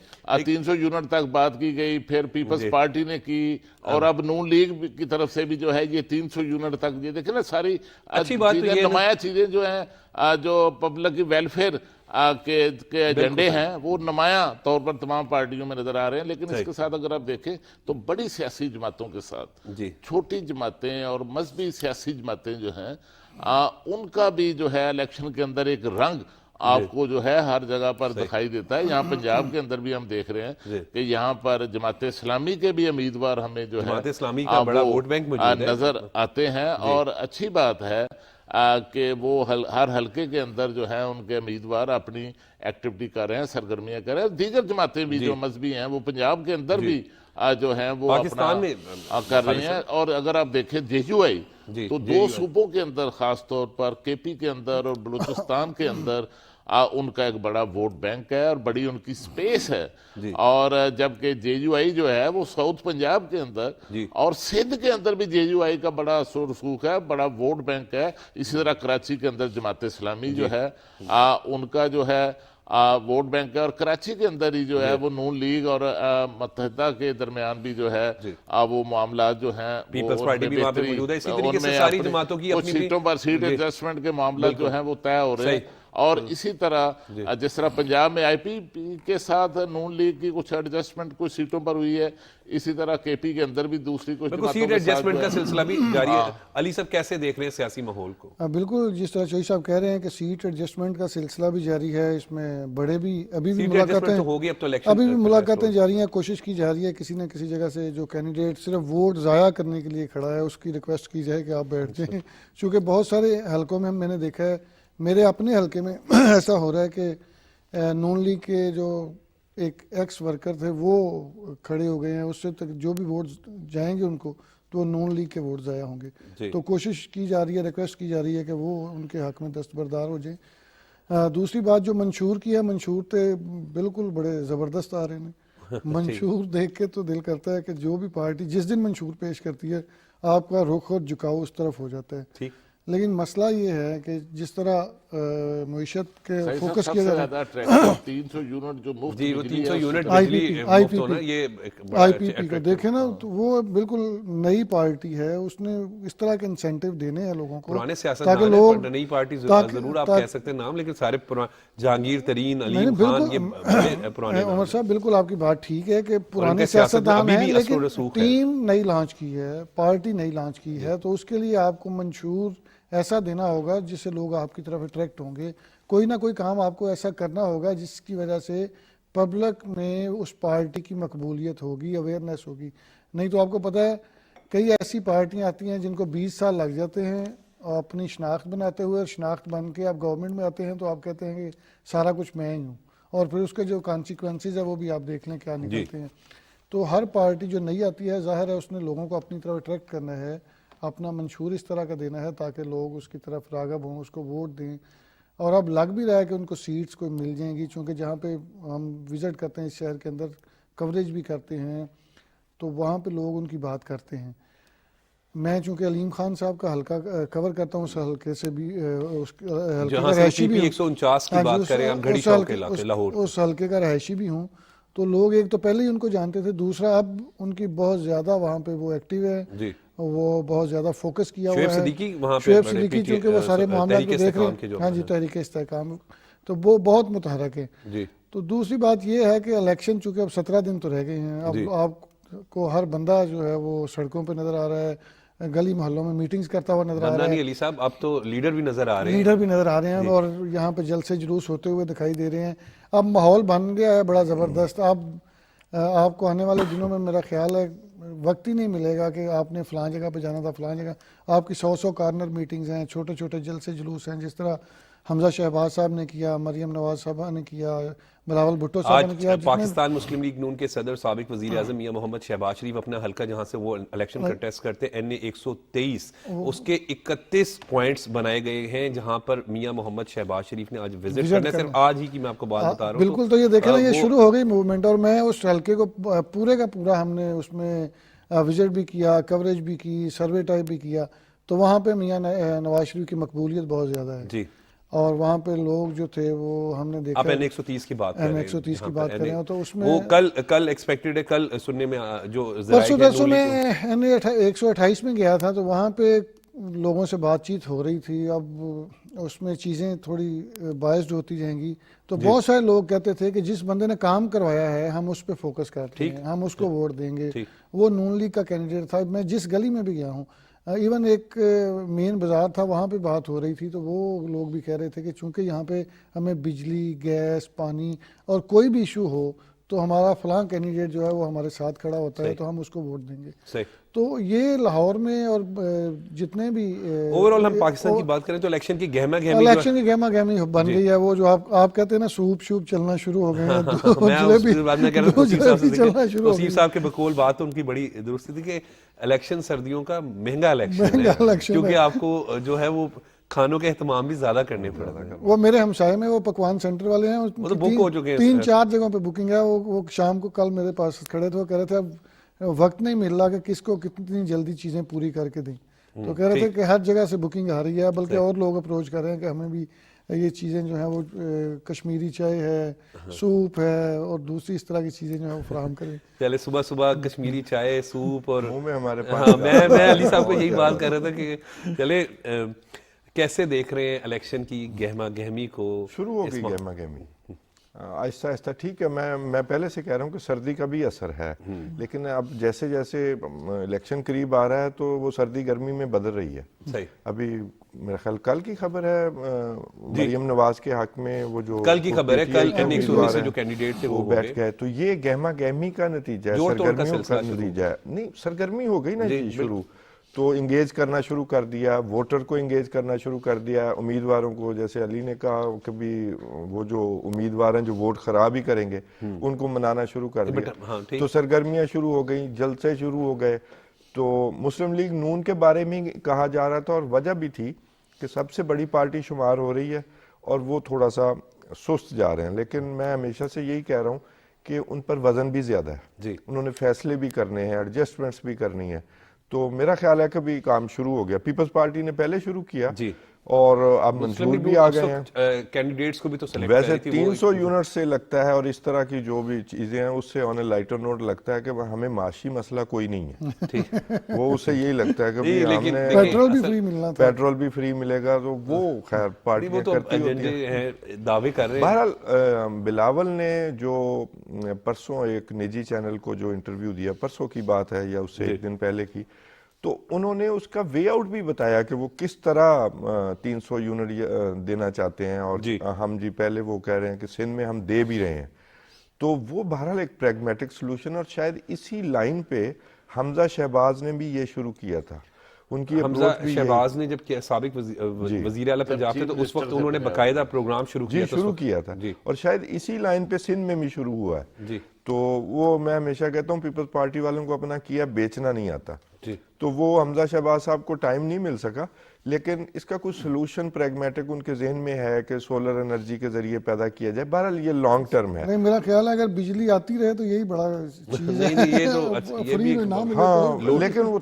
S2: 300 یونٹ تک بات کی گئی. پھر پیپلز پارٹی نے کی، اور اب نون لیگ کی طرف سے بھی جو ہے یہ 300 یونٹ تک. یہ دیکھیں نا ساری نمایاں چیزیں جو ہیں جو پبلک کی ویلفیئر کے ایجنڈے ہیں وہ نمایاں طور پر تمام پارٹیوں میں نظر آ رہے ہیں. لیکن اس کے ساتھ اگر آپ دیکھیں تو بڑی سیاسی جماعتوں کے ساتھ چھوٹی جماعتیں اور مذہبی سیاسی جماعتیں جو ہیں ان کا بھی جو ہے الیکشن کے اندر ایک رنگ آپ کو جو ہے ہر جگہ پر دکھائی دیتا ہے. یہاں پنجاب کے اندر بھی ہم دیکھ رہے ہیں کہ یہاں پر جماعت اسلامی کے بھی امیدوار ہمیں جو ہے نظر آتے ہیں. اور اچھی بات ہے کہ وہ ہر حلقے کے اندر جو ہے ان کے امیدوار اپنی ایکٹیویٹی کر رہے ہیں، سرگرمیاں کر رہے ہیں. دیگر جماعتیں بھی جو مذہبی ہیں وہ پنجاب کے اندر بھی جو ہیں وہ اپنا کر رہی ہیں. اور اگر آپ دیکھیں JUI تو 2 صوبوں کے اندر، خاص طور پر KP کے اندر اور بلوچستان کے اندر ان کا ایک بڑا ووٹ بینک ہے اور بڑی ان کی سپیس ہے. اور جبکہ JUI جو ہے وہ ساؤتھ پنجاب کے اندر اور سندھ کے اندر بھی JUI کا بڑا رسوخ ہے، بڑا ووٹ بینک ہے. اسی طرح کراچی کے اندر جماعت اسلامی جو ہے ان کا جو ہے ووٹ بینک ہے. اور کراچی کے اندر ہی جو ہے وہ نون لیگ اور متحدہ کے درمیان بھی جو ہے وہ معاملات جو ہیں کچھ سیٹوں پر سیٹ ایڈجسٹمنٹ کے معاملات جو ہیں وہ طے ہو رہے ہیں. اور اسی طرح جس طرح پنجاب میں IPP کے ساتھ نون لیگ کی کچھ ایڈجسٹمنٹ کچھ سیٹوں پر ہوئی ہے، اسی طرح KP کے اندر بھی دوسری کچھ
S1: سیٹ ایڈجسٹمنٹ کا سلسلہ بھی جاری ہے. علی صاحب کیسے دیکھ رہے ہیں سیاسی ماحول کو؟
S3: بالکل جس طرح چوئی صاحب کہہ رہے ہیں کہ سیٹ ایڈجسٹمنٹ کا سلسلہ بھی جاری ہے. اس میں بڑے بھی ابھی بھی ملاقاتیں جاری ہیں. کوشش کی جا رہی ہے کسی نہ کسی جگہ سے جو کینڈیڈیٹ صرف ووٹ ضائع کرنے کے لیے کھڑا ہے اس کی ریکویسٹ کی جائے کہ آپ بیٹھ جائیں. چونکہ بہت سارے حلقوں میں میں نے دیکھا ہے، میرے اپنے حلقے میں ایسا ہو رہا ہے کہ نون لیگ کے جو ایک ایکس ورکر تھے وہ کھڑے ہو گئے ہیں. اس سے تک جو بھی ووٹ جائیں گے ان کو تو وہ نون لیگ کے ووٹ ضائع ہوں گے. تو کوشش کی جا رہی ہے، ریکویسٹ کی جا رہی ہے کہ وہ ان کے حق میں دستبردار ہو جائیں. دوسری بات جو منشور کی ہے، منشور تے بالکل بڑے زبردست آ رہے ہیں. منشور دیکھ کے تو دل کرتا ہے کہ جو بھی پارٹی جس دن منشور پیش کرتی ہے آپ کا رخ اور جھکاؤ اس طرف ہو جاتا ہے. لیکن مسئلہ یہ ہے کہ جس طرح معیشت کے
S2: صحیح
S3: فوکس
S2: سب
S3: کیا
S2: سے
S3: جاتا
S2: زیادہ ٹریکٹر 300 یونٹ جو مفت
S1: جی وہ
S2: بجلی
S1: 300
S2: ہے
S1: یونٹ
S3: آئی
S1: بجلی
S3: پی پی
S1: مفت ہونا یہ ایک بڑا
S3: آئی پی پی کو دیکھیں نا تو وہ بالکل نئی پارٹی ہے, اس نے اس طرح کے انسینٹیو دینے ہیں لوگوں کو
S1: پرانے
S3: تاکہ
S1: سیاستدان
S3: لوگ
S1: ہیں, نئی پارٹی ضرور آپ کہہ سکتے ہیں نام, لیکن سارے جہانگیر ترین, علیم خان, یہ بڑے پرانے نام
S3: عمر صاحب بالکل آپ کی بات ٹھیک ہے کہ
S1: ان
S3: پرانے
S1: کے سیاست میں
S3: سیاستدان
S1: ابھی
S3: ہیں,
S1: بھی اثر و
S3: لیکن
S1: رسوخ ہے.
S3: ٹیم نئی لانچ کی ہے, پارٹی نئی لانچ کی ہے, تو اس کے لیے آپ کو منشور ایسا دینا ہوگا جس سے لوگ آپ کی طرف اٹریکٹ ہوں گے. کوئی نہ کوئی کام آپ کو ایسا کرنا ہوگا جس کی وجہ سے پبلک میں اس پارٹی کی مقبولیت ہوگی, اویئرنیس ہوگی. نہیں تو آپ کو پتہ ہے کئی ایسی پارٹیاں آتی ہیں جن کو 20 سال لگ جاتے ہیں اپنی شناخت بناتے ہوئے, اور شناخت بن کے آپ گورنمنٹ میں آتے ہیں تو آپ کہتے ہیں کہ سارا کچھ میں ہی ہوں, اور پھر اس کے جو کانسیکوینسز ہیں وہ بھی آپ دیکھ لیں کیا نکلتے ہیں. تو ہر پارٹی جو نئی آتی ہے ظاہر ہے اس نے لوگوں کو اپنی طرف اٹریکٹ کرنا ہے, اپنا منشور اس طرح کا دینا ہے تاکہ لوگ اس کی طرف راغب ہوں, اس کو ووٹ دیں. اور اب لگ بھی رہا ہے کہ ان کو سیٹس کوئی مل جائیں گی, چونکہ جہاں پہ ہم وزٹ کرتے ہیں اس شہر کے اندر, کوریج بھی کرتے ہیں, تو وہاں پہ لوگ ان کی بات کرتے ہیں. میں چونکہ علیم خان صاحب کا حلقہ کور کرتا ہوں, اس حلقے سے بھی اس حلقے کا رہائشی بھی ہوں.
S1: 149 کی بات کریں ہم گھڑی چوک کے علاقے لاہور,
S3: اس حلقے کا رہائشی بھی ہوں. تو لوگ ایک تو پہلے ہی ان کو جانتے تھے, دوسرا اب ان کی بہت زیادہ وہاں پہ وہ ایکٹیو ہے, وہ بہت زیادہ فوکس کیا ہوا ہے.
S1: شعیب صدیقی وہاں پہ,
S3: شعیب صدیقی چونکہ وہ سارے معاملات کو دیکھ رہے ہیں, ہاں جی تحریک استحکام, تو وہ بہت متحرک ہے. تو دوسری بات یہ ہے کہ الیکشن چونکہ اب 17 دن تو رہ گئے ہیں, اب آپ کو ہر بندہ جو ہے وہ سڑکوں پہ نظر آ رہا ہے, گلی محلوں میں میٹنگز کرتا ہوا نظر آ رہا ہے.
S1: علی صاحب اب تو لیڈر بھی نظر آ رہے ہیں,
S3: لیڈر بھی نظر آ رہے ہیں, اور یہاں پہ جلسے جلوس ہوتے ہوئے دکھائی دے رہے ہیں. اب ماحول بن گیا ہے بڑا زبردست. آپ کو آنے والے دنوں میں میرا خیال ہے وقت ہی نہیں ملے گا کہ آپ نے فلاں جگہ پہ جانا تھا, فلاں جگہ. آپ کی 100 کارنر میٹنگز ہیں, چھوٹے چھوٹے جلسے جلوس ہیں, جس طرح حمزہ شہباز صاحب نے کیا, مریم نواز صاحبہ نے کیا, بلاول بھٹو صاحب نے کیا.
S1: آج پاکستان مسلم لیگ نون کے صدر سابق وزیر اعظم میاں محمد شہباز شریف اپنا حلقہ جہاں سے وہ الیکشن کنٹیسٹ کرتے ہیں NA 123, اس کے 31 پوائنٹس بنائے گئے ہیں جہاں پر میاں محمد شہباز شریف نے آج وزٹ کرنا ہے. صرف آج ہی کی میں آپ کو بات بتا رہا ہوں.
S3: بالکل, تو یہ دیکھیں نا یہ شروع ہو گئی موومنٹ, اور میں اس حلقے کو پورے کا پورا ہم نے اس میں وزٹ بھی کیا, کوریج بھی کی, سروے ٹائپ بھی کیا. تو وہاں پہ میاں نواز شریف کی مقبولیت بہت زیادہ ہے.
S1: جی,
S3: اور وہاں پہ لوگ جو تھے وہ ہم نے دیکھا,
S1: آپ NA 130 کی بات کر رہے ہیں,
S3: 130 کی بات کر رہے ہیں, تو اس میں
S1: وہ کل ایکسپیکٹڈ ہے, کل سننے میں جو
S3: پرسوں میں NA 128 میں گیا تھا, تو وہاں پہ لوگوں سے بات چیت ہو رہی تھی. اب اس میں چیزیں تھوڑی بائسڈ ہوتی جائیں گی, تو بہت سارے لوگ کہتے تھے کہ جس بندے نے کام کروایا ہے ہم اس پہ فوکس کرتے ہیں, ہم اس کو ووٹ دیں گے. وہ نون لیگ کا کینڈیڈیٹ تھا. میں جس گلی میں بھی گیا ہوں, ایون ایک مین بازار تھا, وہاں پہ بات ہو رہی تھی, تو وہ لوگ بھی کہہ رہے تھے کہ چونکہ یہاں پہ ہمیں بجلی, گیس, پانی اور کوئی بھی ایشو ہو تو ہمارا فلاں کینڈیڈیٹ جو ہے وہ ہمارے ساتھ کھڑا ہوتا ہے, تو ہم اس کو ووٹ دیں گے. تو یہ لاہور میں اور جتنے بھی
S1: اوورآل ہم پاکستان کی بات کریں تو الیکشن کی گہما
S3: گہمی بن گئی ہے. وہ جو آپ کہتے ہیں نا سوپ شوپ چلنا شروع ہو گئے ہیں,
S1: توصیف صاحب کے بقول بات ان کی بڑی درست تھی کہ الیکشن سردیوں کا مہنگا الیکشن ہے, کیونکہ آپ کو جو ہے وہ کھانوں کے اہتمام بھی زیادہ کرنے پڑتا ہے.
S3: وہ میرے ہمسائے میں وہ پکوان سینٹر والے ہیں, 3-4 جگہوں پہ بکنگ ہے. وہ شام کو کل میرے پاس کھڑے تھے, وہ کہہ رہے تھے اب وقت نہیں مل رہا کہ کس کو کتنی جلدی چیزیں پوری کر کے دیں. تو کہہ رہے تھے کہ ہر جگہ سے بکنگ آ رہی ہے, بلکہ اور لوگ اپروچ کر رہے ہیں کہ ہمیں بھی یہ چیزیں جو ہیں وہ کشمیری چائے ہے, سوپ ہے, اور دوسری اس طرح کی چیزیں جو ہیں وہ فراہم کریں.
S1: چلے صبح کشمیری چائے, سوپ, اور
S4: میں
S1: علی صاحب کو یہی بات کر رہا تھا کہ چلے کیسے دیکھ رہے ہیں الیکشن کی گہما گہمی کو.
S4: شروع ہو گئی گہما گہمی آہستہ آہستہ. ٹھیک ہے, میں پہلے سے کہہ رہا ہوں کہ سردی کا بھی اثر ہے, لیکن اب جیسے جیسے الیکشن قریب آ رہا ہے تو وہ سردی گرمی میں بدل رہی ہے. ابھی میرا خیال کل کی خبر ہے مریم نواز کے حق میں, وہ جو
S1: کل کی خبر ہے, کل سے جو کینڈیڈیٹ تھے وہ
S4: بیٹھ گئے. تو یہ گہما گہمی کا نتیجہ ہے, سرگرمیوں کا نتیجہ ہے. نہیں, سرگرمی ہو گئی نا جی شروع, تو انگیج کرنا شروع کر دیا, ووٹر کو انگیج کرنا شروع کر دیا, امیدواروں کو, جیسے علی نے کہا کبھی وہ جو امیدوار ہیں جو ووٹ خراب ہی کریں گے ان کو منانا شروع کر دیا. تو سرگرمیاں شروع ہو گئیں, جلسے شروع ہو گئے. تو مسلم لیگ نون کے بارے میں کہا جا رہا تھا, اور وجہ بھی تھی کہ سب سے بڑی پارٹی شمار ہو رہی ہے اور وہ تھوڑا سا سست جا رہے ہیں. لیکن میں ہمیشہ سے یہی کہہ رہا ہوں کہ ان پر وزن بھی زیادہ ہے, انہوں نے فیصلے بھی کرنے ہیں, ایڈجسٹمنٹس بھی کرنی ہے. تو میرا خیال ہے کہ بھی کام شروع ہو گیا. پیپلز پارٹی نے پہلے شروع کیا
S1: جی,
S4: اور اب منصور بھی آ گئے ہیں.
S1: کینڈیڈیٹس کو بھی تو سلیکٹ
S4: ویسے 300 یونٹ سے لگتا ہے اور اس طرح کی جو بھی چیزیں ہیں اس سے آن اے لائٹر نوٹ لگتا ہے کہ ہمیں معاشی مسئلہ کوئی نہیں ہے. وہ اس سے یہی لگتا ہے کہ ہم نے
S3: پیٹرول بھی فری ملنا تھا,
S4: پیٹرول بھی فری ملے گا, تو وہ خیر پارٹیاں کرتی ہوتی ہیں,
S1: دعوے کر رہے ہیں.
S4: بہرحال بلاول نے جو پرسوں ایک نجی چینل کو جو انٹرویو دیا, پرسوں کی بات ہے یا اس سے ایک دن پہلے کی, تو انہوں نے اس کا وے آؤٹ بھی بتایا کہ وہ کس طرح 300 یونٹ دینا چاہتے ہیں, اور ہم جی پہلے وہ کہہ رہے ہیں کہ سندھ میں ہم دے بھی رہے ہیں. تو وہ بہرحال ایک پریگمیٹک سلوشن, اور شاید اسی لائن پہ حمزہ شہباز نے بھی یہ شروع کیا تھا. ان کی
S1: حمزہ شہباز نے جب سابق وزیر اعلیٰ پنجاب تھے تو اس وقت انہوں نے باقاعدہ پروگرام شروع کیا تھا,
S4: اور شاید اسی لائن پہ سندھ میں بھی شروع ہوا ہے. تو وہ میں ہمیشہ کہتا ہوں پیپلز پارٹی والوں کو اپنا کیا بیچنا نہیں آتا. تو وہ حمزہ شہباز صاحب کو ٹائم نہیں مل سکا, لیکن اس کا کچھ سلوشن پریگمیٹک ان کے ذہن میں ہے کہ سولر انرجی کے ذریعے پیدا کیا جائے. بہرحال یہ لانگ ٹرم ہے.
S3: نہیں, میرا خیال ہے اگر بجلی آتی رہے تو یہی بڑا چیز ہے.
S1: یہ تو
S3: فری میں نہ ملے.
S4: ہاں, لیکن وہ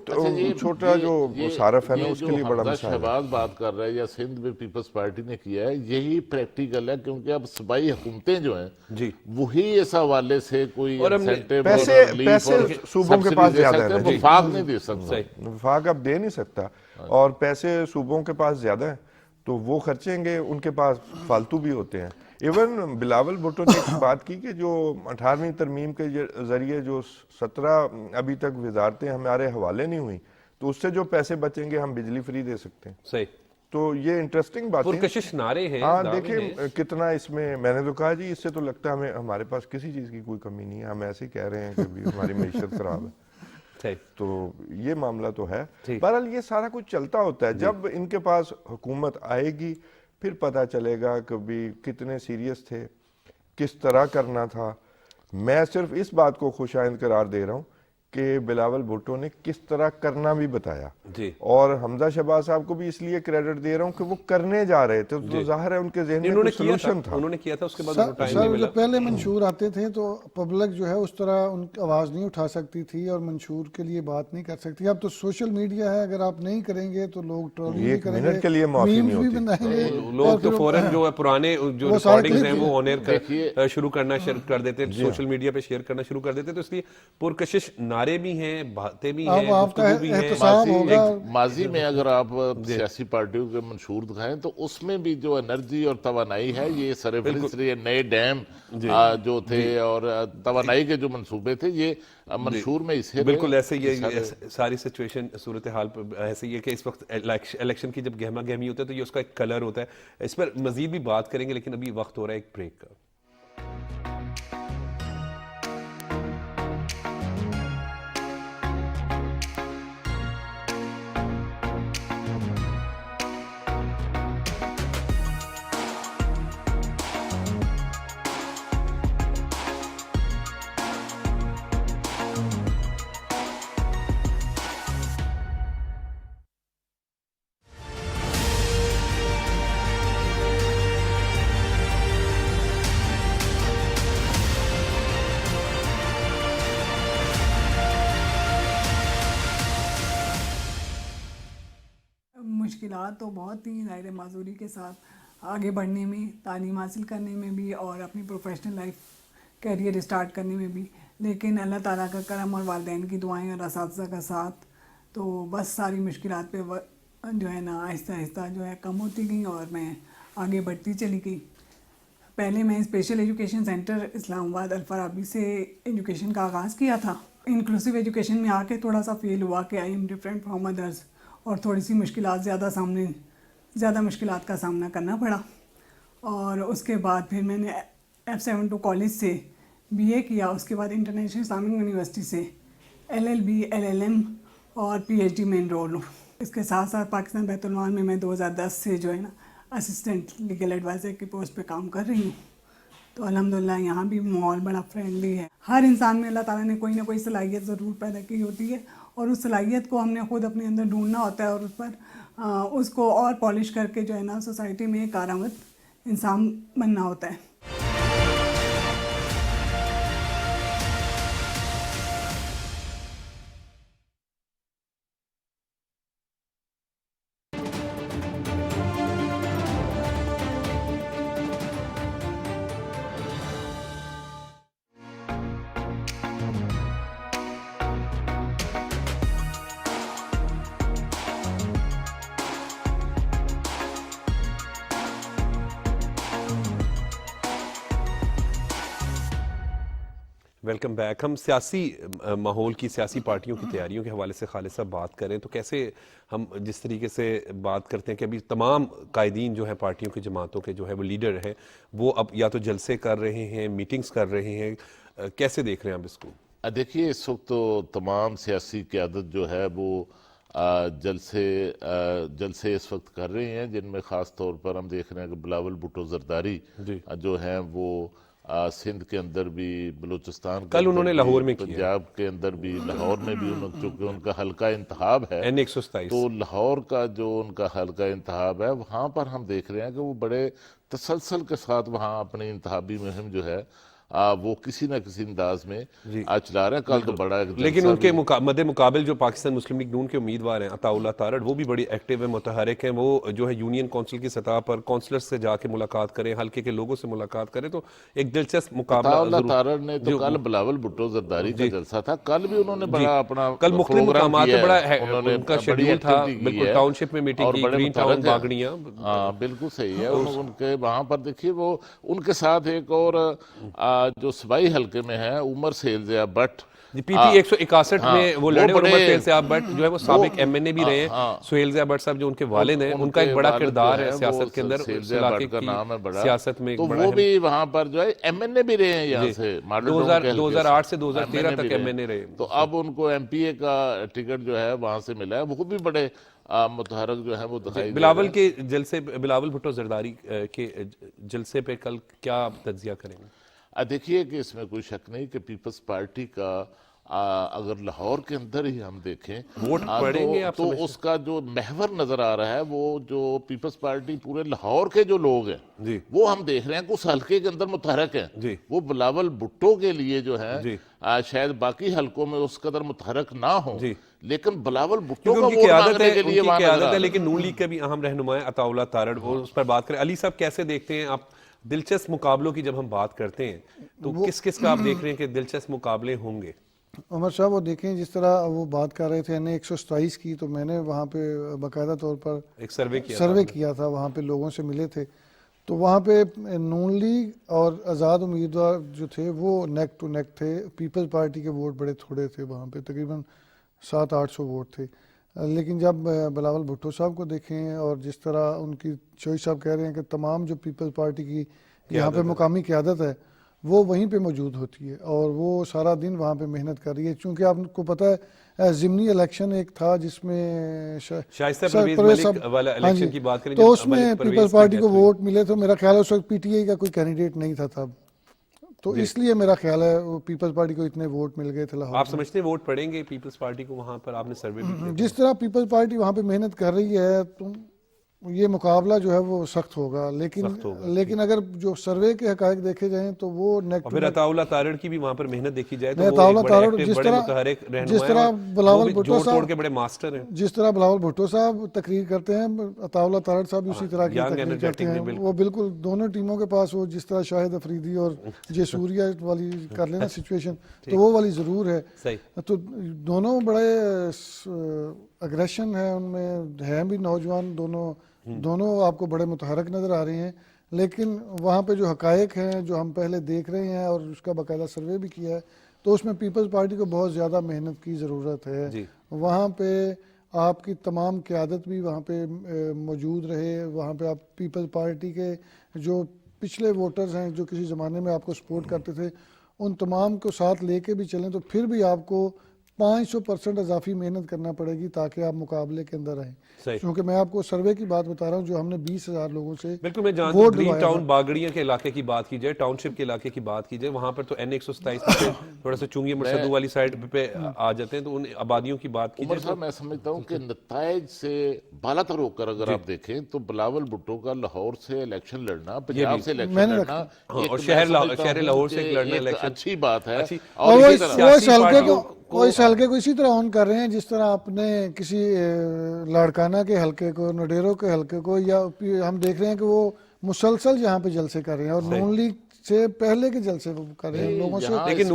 S4: چھوٹا جو صارف ہے نا اس کے لیے بڑا مسئلہ ہے.
S2: شہباز بات کر رہے ہیں یا سندھ میں پیپلز پارٹی نے کیا ہے, یہی پریکٹیکل ہے, کیونکہ اب صوبائی حکومتیں جو ہیں وہی اس حوالے سے کوئی
S4: پیسے صوبوں کے پاس زیادہ ہے,
S2: وفاق نہیں دے سکتا.
S4: وفاق اب دے نہیں سکتا, اور پیسے صوبوں کے پاس زیادہ ہیں تو وہ خرچیں گے, ان کے پاس فالتو بھی ہوتے ہیں. ایون بلاول بھٹو نے ایک بات کی کہ جو 18ویں ترمیم کے ذریعے جو 17 ابھی تک وزارتیں ہمارے حوالے نہیں ہوئی, تو اس سے جو پیسے بچیں گے ہم بجلی فری دے سکتے ہیں.
S1: صحیح.
S4: تو یہ انٹرسٹنگ بات ہے.
S1: پرکشش نعرے ہیں.
S4: ہاں دیکھیں کتنا اس میں نے تو کہا جی اس سے تو لگتا ہے ہمارے پاس کسی چیز کی کوئی کمی نہیں ہے, ہم ایسے ہی کہہ رہے ہیں کہ ہماری معیشت خراب ہے. تو یہ معاملہ تو ہے. بہرحال یہ سارا کچھ چلتا ہوتا ہے. جب ان کے پاس حکومت آئے گی پھر پتہ چلے گا کہ بھی کتنے سیریس تھے, کس طرح کرنا تھا. میں صرف اس بات کو خوش آئند قرار دے رہا ہوں کہ بلاول بھٹو نے کس طرح کرنا بھی بتایا, اور حمزہ شہباز صاحب کو بھی اس لیے کریڈٹ دے رہا ہوں کہ وہ کرنے جا رہے تھے, تو ظاہر ہے ان کے ذہن میں کوئی سلوشن تھا.
S1: انہوں نے کیا تھا, اس کے بعد ٹائم نہیں ملا.
S3: جب پہلے منشور آتے تھے تو پبلک جو ہے اس طرح ان کی آواز نہیں اٹھا سکتی تھی اور منشور کے لیے بات نہیں کر سکتی. اب تو سوشل میڈیا ہے, اگر آپ نہیں کریں گے تو لوگ ٹرولنگ بھی کریں گے,
S4: منٹ کے لیے معافی نہیں
S3: میمز بھی بنائیں گے.
S1: لوگ تو فوراً جو ہے پرانے جو ریکارڈنگز ہیں وہ آن ایئر شروع کرنا کر دیتے, سوشل میڈیا پہ شیئر کرنا شروع کر دیتے. تو اس لیے پرکشش نعرے بھی ہیں, باتیں بھی ہیں, گفتگو بھی ہیں.
S2: ماضی میں اگر آپ سیاسی پارٹیوں کے منشور دکھائیں تو اس میں بھی جو انرجی اور توانائی ہے, یہ سرفرنس نئے ڈیم جو تھے اور توانائی کے جو منصوبے تھے, یہ منشور میں اسے
S1: بالکل ایسے یہ ساری سچویشن صورتحال ایسے ہی ہے کہ اس وقت الیکشن کی جب گہما گہمی ہوتا ہے تو یہ اس کا ایک کلر ہوتا ہے. اس پر مزید بھی بات کریں گے, لیکن ابھی وقت ہو رہا ہے ایک بریک کا.
S5: مشکلات تو بہت تھیں ظاہر معذوری کے ساتھ آگے بڑھنے میں, تعلیم حاصل کرنے میں بھی اور اپنی پروفیشنل لائف کیریئر اسٹارٹ کرنے میں بھی, لیکن اللہ تعالیٰ کا کرم اور والدین کی دعائیں اور اساتذہ کا ساتھ, تو بس ساری مشکلات پہ جو ہے نا آہستہ آہستہ جو ہے کم ہوتی گئیں اور میں آگے بڑھتی چلی گئی. پہلے میں اسپیشل ایجوکیشن سینٹر اسلام آباد الفارابی سے ایجوکیشن کا آغاز کیا تھا. انکلوسیو ایجوکیشن میں آ کے تھوڑا سا فیل ہوا کہ I am different from others, اور تھوڑی سی مشکلات زیادہ مشکلات کا سامنا کرنا پڑا. اور اس کے بعد پھر میں نے F72 کالج سے BA کیا, اس کے بعد انٹرنیشنل اسلامک یونیورسٹی سے LLB LLM اور PhD میں انرول ہوں. اس کے ساتھ ساتھ پاکستان بیت المال میں 2010 سے جو ہے نا اسسٹنٹ لیگل ایڈوائزر کی پوسٹ پہ کام کر رہی ہوں. تو الحمدللہ یہاں بھی ماحول بڑا فرینڈلی ہے. ہر انسان میں اللہ تعالیٰ نے کوئی نہ کوئی صلاحیت ضرور پیدا کی ہوتی ہے, اور اس صلاحیت کو ہم نے خود اپنے اندر ڈھونڈنا ہوتا ہے, اور اس پر اس کو اور پالش کر کے جو ہے نا سوسائٹی میں ایک کارآمد انسان بننا ہوتا ہے.
S1: Welcome back. ہم سیاسی ماحول کی, سیاسی پارٹیوں کی تیاریوں کے حوالے سے خالد صاحب بات کریں تو کیسے ہم جس طریقے سے بات کرتے ہیں کہ ابھی تمام قائدین جو ہیں پارٹیوں کی, جماعتوں کے جو ہے وہ لیڈر ہیں, وہ اب یا تو جلسے کر رہے ہیں, میٹنگز کر رہے ہیں, کیسے دیکھ رہے ہیں آپ اس کو؟
S2: دیکھیے اس وقت تو تمام سیاسی قیادت جو ہے وہ جلسے اس وقت کر رہے ہیں, جن میں خاص طور پر ہم دیکھ رہے ہیں کہ بلاول بھٹو زرداری جو ہیں وہ سندھ کے اندر بھی, بلوچستان کے
S1: کل انہوں نے لاہور میں کیا,
S2: پنجاب کے اندر بھی, لاہور میں بھی, چونکہ ان کا حلقہ انتخاب ہے
S1: N127,
S2: تو لاہور کا جو ان کا حلقہ انتخاب ہے وہاں پر ہم دیکھ رہے ہیں کہ وہ بڑے تسلسل کے ساتھ وہاں اپنی انتخابی مہم جو ہے وہ کسی نہ کسی انداز میں چلا رہا ہے. کل تو بڑا
S1: لیکن ان کے مد مقابل جو پاکستان مسلم لیگ نون کے امیدوار ہیں عطا اللہ تارڑ, وہ بھی بڑی ایکٹیو ہیں, متحرک ہیں, وہ جو ہے یونین کونسل کی سطح پر کونسلر سے جا کے ملاقات کریں, حلقے کے لوگوں سے ملاقات کریں, تو ایک دلچسپ مقابلہ.
S2: عطا اللہ تارڑ نے تو کل بلاول بھٹو زرداری کا جلسہ تھا, کل بھی انہوں نے بڑا اپنا
S1: کل مختلف مقامات پہ بڑا ان کا شیڈول تھا,
S2: کی
S1: بالکل ٹاؤن شپ میں میٹنگ کی, گرین ٹاؤن باگڑیاں.
S2: ہاں بالکل صحیح ہے. ان کے وہاں پر دیکھیے وہ ان کے ساتھ ایک اور جو سوائی حلقے میں ہے عمر سیلزیا بٹ,
S1: پی پی 161 میں وہ لڑے, اور عمر سیلزیا بٹ جو ہے وہ سابق ایم این اے بھی رہے ہیں. سہیل ضیاء بٹ صاحب جو ان کے والد ہیں, ان کا ایک بڑا کردار ہے سیاست کے اندر,
S2: سہیل ضیاء بٹ کا نام ہے بڑا
S1: سیاست میں,
S2: تو وہ بھی وہاں پر جو ہے ایم این اے بھی رہے ہیں یہاں سے
S1: 2008 سے 2013 تک ایم این اے رہے.
S2: تو اب ان کو ایم پی اے کا ٹکٹ جو ہے وہاں سے ملا ہے, وہ بھی بڑے متحرک جو ہے وہ دکھائی.
S1: بلاول کے جلسے, بلاول بھٹو زرداری کے جلسے پہ کل کیا تجزیہ کریں گے؟
S2: دیکھیے کہ اس میں کوئی شک نہیں کہ پیپلز پارٹی کا اگر لاہور کے اندر ہی ہم دیکھیں
S1: ووٹ پڑیں گے
S2: تو اس کا جو محور نظر آ رہا ہے وہ جو پیپلز پارٹی پورے لاہور کے جو لوگ ہیں وہ ہم دیکھ رہے ہیں کہ اس حلقے کے اندر متحرک ہیں. وہ بلاول بھٹو کے لیے جو ہے شاید باقی حلقوں میں اس قدر متحرک نہ ہوں, لیکن بلاول بھٹو کا ووٹ مانگنے کے لیے وہاں نظر آ رہا ہے.
S1: لیکن نون لیگ کے بھی اہم رہنما ہیں عطا اللہ تارڑ, وہ اس پر بات کریں. علی صاحب کیسے دیکھتے ہیں آپ دلچسپ مقابلوں کی؟ جب ہم بات کرتے ہیں تو کس کس کا آپ دیکھ رہے ہیں کہ دلچسپ مقابلے ہوں گے؟
S3: عمر صاحب وہ دیکھیں جس طرح وہ بات کر رہے تھے N127 کی, تو میں نے وہاں پہ باقاعدہ طور پر
S1: ایک سروے
S3: کیا تھا, وہاں پہ لوگوں سے ملے تھے, تو وہاں پہ نون لیگ اور آزاد امیدوار جو تھے وہ نیک ٹو نیک تھے. پیپلز پارٹی کے ووٹ بڑے تھوڑے تھے, وہاں پہ تقریباً 700-800 ووٹ تھے. لیکن جب بلاول بھٹو صاحب کو دیکھیں اور جس طرح ان کی چوہی صاحب کہہ رہے ہیں کہ تمام جو پیپلز پارٹی کی یہاں پہ مقامی قیادت ہے وہ وہیں پہ موجود ہوتی ہے اور وہ سارا دن وہاں پہ محنت کر رہی ہے. چونکہ آپ کو پتہ ہے ضمنی الیکشن ایک تھا جس میں
S1: شائستہ پرویز ملک والا الیکشن کی بات کریں,
S3: تو اس میں پیپلز پارٹی کو ووٹ ملے, تو میرا خیال ہے اس وقت پی ٹی آئی کا کوئی کینڈیڈیٹ نہیں تھا تب, تو اس لیے میرا خیال ہے پیپلز پارٹی کو اتنے ووٹ مل گئے تھے لاہور.
S1: آپ سمجھتے ہیں ووٹ پڑیں گے پیپلز پارٹی کو وہاں پر؟ آپ نے سروے بھی کیا,
S3: جس طرح پیپلز پارٹی وہاں پہ محنت کر رہی ہے تو یہ مقابلہ جو ہے وہ سخت ہوگا. لیکن اگر جو سروے کے حقائق دیکھے جائیں تو وہ
S1: پھر عطا اللہ تارڑ کی بھی وہاں پر محنت دیکھی جائے تو
S3: عطا اللہ تارڑ
S1: جس طرح
S3: بلاول بھٹو صاحب
S1: کے بڑے ماسٹر ہیں,
S3: جس طرح بلاول بھٹو صاحب تقریر کرتے ہیں, عطا اللہ تارڑ صاحب اسی طرح کی تقریر کرتے ہیں. وہ بالکل دونوں ٹیموں کے پاس وہ جس طرح شاہد افریدی اور جے سوریا والی کر لینا سچویشن, تو وہ والی ضرور ہے. تو دونوں بڑے اگریشن ہے ان میں, ہیں بھی نوجوان دونوں آپ کو بڑے متحرک نظر آ رہے ہیں. لیکن وہاں پہ جو حقائق ہیں جو ہم پہلے دیکھ رہے ہیں اور اس کا باقاعدہ سروے بھی کیا ہے, تو اس میں پیپلز پارٹی کو بہت زیادہ محنت کی ضرورت ہے. وہاں پہ آپ کی تمام قیادت بھی وہاں پہ موجود رہے. وہاں پہ آپ پیپلز پارٹی کے جو پچھلے ووٹرز ہیں جو کسی زمانے میں آپ کو سپورٹ کرتے تھے, ان تمام کو ساتھ لے کے بھی چلیں تو پھر بھی آپ کو 500% اضافی محنت کرنا پڑے گی تاکہ آپ مقابلے کے اندر رہیں. کیونکہ میں آپ کو سروے کی بات بتا رہا ہوں جو ہم نے 20,000 لوگوں سے
S1: بالکل میں جانتا ہوں. گرین ٹاؤن باگڑیاں کے علاقے کی بات کی جائے, ٹاؤن شپ کے علاقے کی بات کی جائے, وہاں پر تو N127 پہ تھوڑا سا چونگی مرسدو والی سائڈ پہ آ جاتے ہیں, تو ان آبادیوں کی بات کی جائے.
S2: میں سمجھتا ہوں کہ نتائج سے بالا تر ہو کر اگر آپ دیکھیں تو بلاول بھٹو کا لاہور سے الیکشن لڑنا, پنجاب سے الیکشن لڑنا
S1: اور شہر لاہور سے لڑنا الیکشن
S2: اچھی بات ہے.
S3: اور وہ اس حلقے کو اسی طرح آن کر رہے ہیں جس طرح آپ نے کسی لاڑکانہ کے حلقے کو, نڈیرو کے حلقے کو, یا ہم دیکھ رہے ہیں کہ وہ مسلسل یہاں پہ جلسے کر رہے ہیں. اور نون لیگ سے پہلے کے جلسے وہ کر رہے ہیں لوگوں سے.
S1: لیکن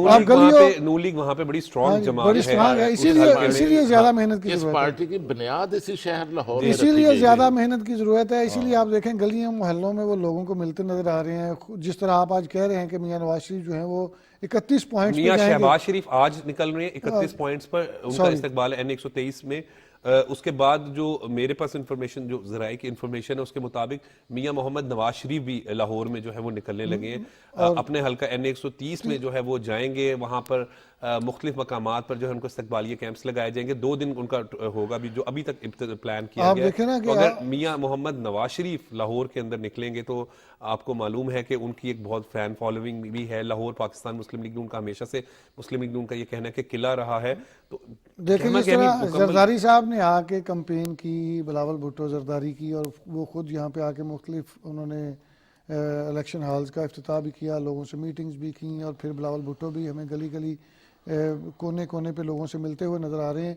S1: نون لیگ وہاں پہ بڑی اسٹرانگ جماعت
S3: بڑی اسٹرانگ ہے, اسی لیے زیادہ محنت کی
S2: اس
S3: ضرورت ہے.
S2: پارٹی کی بنیاد اسی شہر لاہور میں
S3: اسی
S2: رکھی
S3: لیے
S2: گئی
S3: زیادہ محنت کی ضرورت ہے. اسی لیے آپ دیکھیں گلیوں محلوں میں وہ لوگوں کو ملتے نظر آ رہے ہیں. جس طرح آپ آج کہہ رہے ہیں کہ میاں نواز شریف جو ہیں وہ 31 پوائنٹس پہ
S1: میاں
S3: جائیں گے.
S1: شہباز شریف آج نکل رہے ہیں 31 پوائنٹس پر, ان کا استقبال ہے N123 میں. اس کے بعد جو میرے پاس انفارمیشن, جو ذرائع کی انفارمیشن ہے, اس کے مطابق میاں محمد نواز شریف بھی لاہور میں جو ہے وہ نکلنے لگے ہیں. اپنے حلقہ N130 میں جو ہے وہ جائیں گے. وہاں پر مختلف مقامات پر جو ہے ان کو استقبالیہ کیمپس لگائے جائیں گے. 2 دن ان کا ہوگا بھی, جو ابھی تک پلان کیا گیا ہے. تو اگر میاں محمد نواز شریف لاہور کے اندر نکلیں گے تو آپ کو معلوم ہے کہ ان کی ایک بہت فین فالوئنگ بھی ہے لاہور. پاکستان مسلم لیگ نون کا ہمیشہ سے مسلم لیگ نون کا یہ کہنا ہے کہ قلعہ رہا ہے. تو
S3: دیکھیں جس طرح زرداری صاحب نے آ کے کمپین کی, بلاول بھٹو زرداری کی, اور وہ خود یہاں پہ آ کے مختلف انہوں نے الیکشن ہالز کا افتتاح بھی کیا, لوگوں سے میٹنگز بھی کی, اور پھر بلاول بھٹو بھی ہمیں گلی گلی کونے کونے پہ لوگوں سے ملتے ہوئے نظر آ رہے ہیں.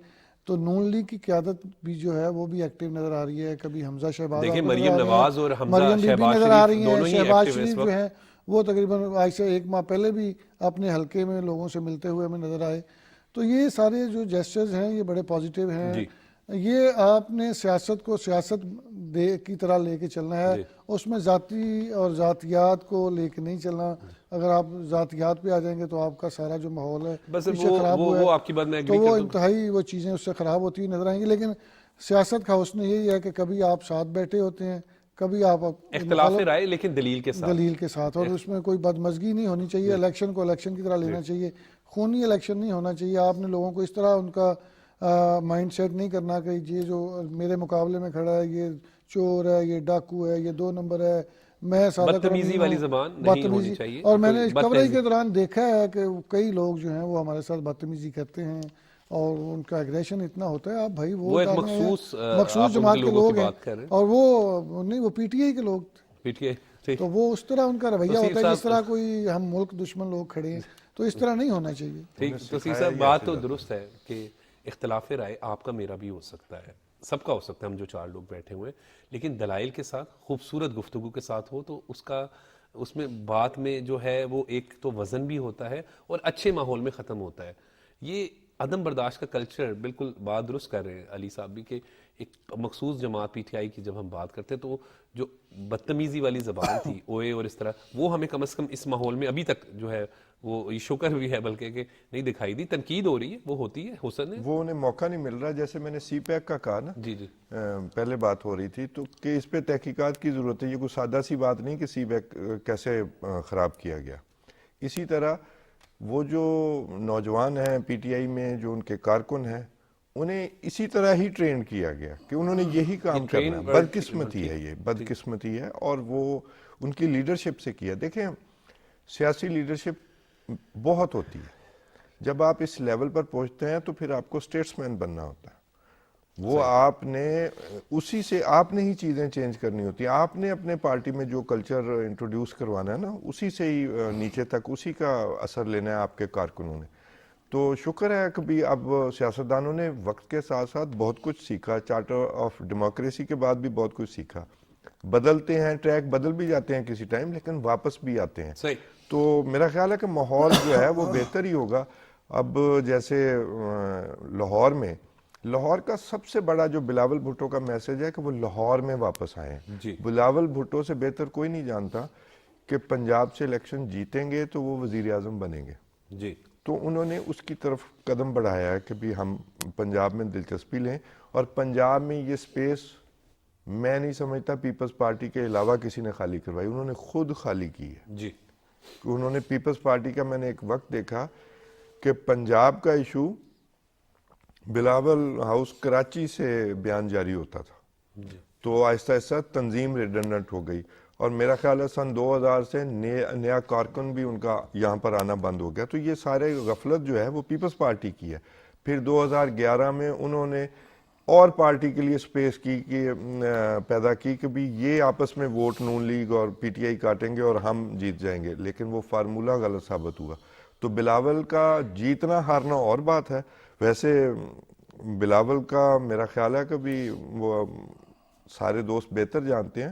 S3: تو نون لیگ کی قیادت بھی جو ہے وہ بھی ایکٹیو نظر آ رہی ہے. کبھی حمزہ شہباز,
S1: دیکھیں مریم نواز اور حمزہ
S3: شہباز
S1: نظر
S3: آ رہی ہیں.
S1: دونوں ہی
S3: شہباز
S1: ایکٹیو
S3: شریف جو ہیں وہ تقریباً آج سے 1 ماہ پہلے بھی اپنے حلقے میں لوگوں سے ملتے ہوئے ہمیں نظر آئے. تو یہ سارے جو جیسچرز ہیں یہ بڑے پازیٹیو ہیں. یہ آپ نے سیاست کو سیاست کی طرح لے کے چلنا ہے, اس میں ذاتی اور ذاتیات کو لے کے نہیں چلنا. اگر آپ ذاتیات پہ آ جائیں گے تو آپ کا سارا جو ماحول ہے خراب ہوا ہے, تو وہ انتہائی وہ چیزیں اس سے خراب ہوتی ہوئی نظر آئیں گی. لیکن سیاست کا حسن یہی ہے کہ کبھی آپ ساتھ بیٹھے ہوتے ہیں, کبھی آپ
S1: اختلاف رائے لیکن دلیل کے ساتھ,
S3: اور اس میں کوئی بدمزگی نہیں ہونی چاہیے. الیکشن کو الیکشن کی طرح لینا چاہیے, خونی الیکشن نہیں ہونا چاہیے. آپ نے لوگوں کو اس طرح ان کا مائنڈ سیٹ نہیں کرنا کہ یہ جو میرے مقابلے میں کھڑا ہے یہ چور ہے, یہ ڈاکو ہے, یہ 2 نمبر ہے, میں سادہ
S1: بدتمیزی والی زبان نہیں ہونی چاہیے.
S3: اور میں نے کوریج کے دوران دیکھا ہے کہ کئی لوگ جو ہیں وہ ہمارے ساتھ بدتمیزی کرتے ہیں, اور ان کا ایگریشن اتنا ہوتا ہے. آپ بھائی وہ
S1: ایک مخصوص
S3: جماعت کے لوگ ہیں, اور وہ نہیں, وہ پی ٹی آئی کے لوگ, تو وہ اس طرح ان کا رویہ ہوتا ہے جس طرح کوئی ہم ملک دشمن لوگ کھڑے ہیں. تو اس طرح نہیں ہونا چاہیے.
S1: ٹھیک, تو صاحب بات تو درست ہے کہ اختلاف رائے آپ کا میرا بھی ہو سکتا ہے, سب کا ہو سکتا ہے, ہم جو 4 لوگ بیٹھے ہوئے, لیکن دلائل کے ساتھ, خوبصورت گفتگو کے ساتھ ہو تو اس میں بات میں جو ہے وہ ایک تو وزن بھی ہوتا ہے اور اچھے ماحول میں ختم ہوتا ہے. یہ عدم برداشت کا کلچر, بالکل بات درست کر رہے ہیں علی صاحب بھی کہ ایک مخصوص جماعت پی ٹی آئی کی جب ہم بات کرتے ہیں تو جو بدتمیزی والی زبان تھی اوے اور اس طرح, وہ ہمیں کم از کم اس ماحول میں ابھی تک جو ہے وہ شکر بھی ہے بلکہ کہ نہیں دکھائی دی. تنقید ہو رہی ہے, وہ ہوتی ہے, حسن ہے,
S4: وہ انہیں موقع نہیں مل رہا. جیسے میں نے سی پیک کا کہا نا, پہلے بات ہو رہی تھی, تو کہ اس پہ تحقیقات کی ضرورت ہے. یہ کوئی سادہ سی بات نہیں کہ سی پیک کیسے خراب کیا گیا. اسی طرح وہ جو نوجوان ہیں پی ٹی آئی میں, جو ان کے کارکن ہیں, انہیں اسی طرح ہی ٹرین کیا گیا کہ انہوں نے یہی کام کرنا ہے. بدقسمتی ہے, یہ بدقسمتی ہے, اور وہ ان کی لیڈرشپ سے کیا. دیکھیں سیاسی لیڈرشپ بہت ہوتی ہے. جب آپ اس لیول پر پہنچتے ہیں تو پھر آپ کو سٹیٹس مین بننا ہوتا ہے. وہ آپ نے اسی سے آپ نے ہی چیزیں چینج کرنی ہوتی ہیں. آپ نے اپنے پارٹی میں جو کلچر انٹروڈیوس کروانا ہے نا, اسی سے ہی نیچے تک اسی کا اثر لینا ہے آپ کے کارکنوں نے. تو شکر ہے کہ اب سیاستدانوں نے وقت کے ساتھ ساتھ بہت کچھ سیکھا. چارٹر آف ڈیموکریسی کے بعد بھی بہت کچھ سیکھا. بدلتے ہیں, ٹریک بدل بھی جاتے ہیں کسی ٹائم, لیکن واپس بھی آتے ہیں. تو میرا خیال ہے کہ ماحول جو ہے وہ بہتر ہی ہوگا. اب جیسے لاہور کا سب سے بڑا جو بلاول بھٹو کا میسج ہے کہ وہ لاہور میں واپس آئے ہیں. بلاول بھٹو سے بہتر کوئی نہیں جانتا کہ پنجاب سے الیکشن جیتیں گے تو وہ وزیر اعظم بنیں گے. تو انہوں نے اس کی طرف قدم بڑھایا ہے کہ بھی ہم پنجاب میں دلچسپی لیں, اور پنجاب میں یہ سپیس میں نہیں سمجھتا پیپلز پارٹی کے علاوہ کسی نے خالی کروائی. انہوں نے خود خالی کی ہے. انہوں نے پیپلز پارٹی کا, میں نے ایک وقت دیکھا کہ پنجاب کا ایشو بلاول ہاؤس کراچی سے بیان جاری ہوتا تھا, تو آہستہ آہستہ تنظیم ریڈنڈنٹ ہو گئی, اور میرا خیال ہے سن 2000 سے نیا کارکن بھی ان کا یہاں پر آنا بند ہو گیا. تو یہ سارے غفلت جو ہے وہ پیپلز پارٹی کی ہے. پھر 2011 میں انہوں نے اور پارٹی کے لیے سپیس پیدا کی کہ بھی یہ آپس میں ووٹ نون لیگ اور پی ٹی آئی کاٹیں گے اور ہم جیت جائیں گے, لیکن وہ فارمولہ غلط ثابت ہوا. تو بلاول کا جیتنا ہارنا اور بات ہے. ویسے بلاول کا میرا خیال ہے کہ بھی وہ سارے دوست بہتر جانتے ہیں,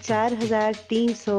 S6: 4,300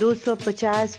S6: 250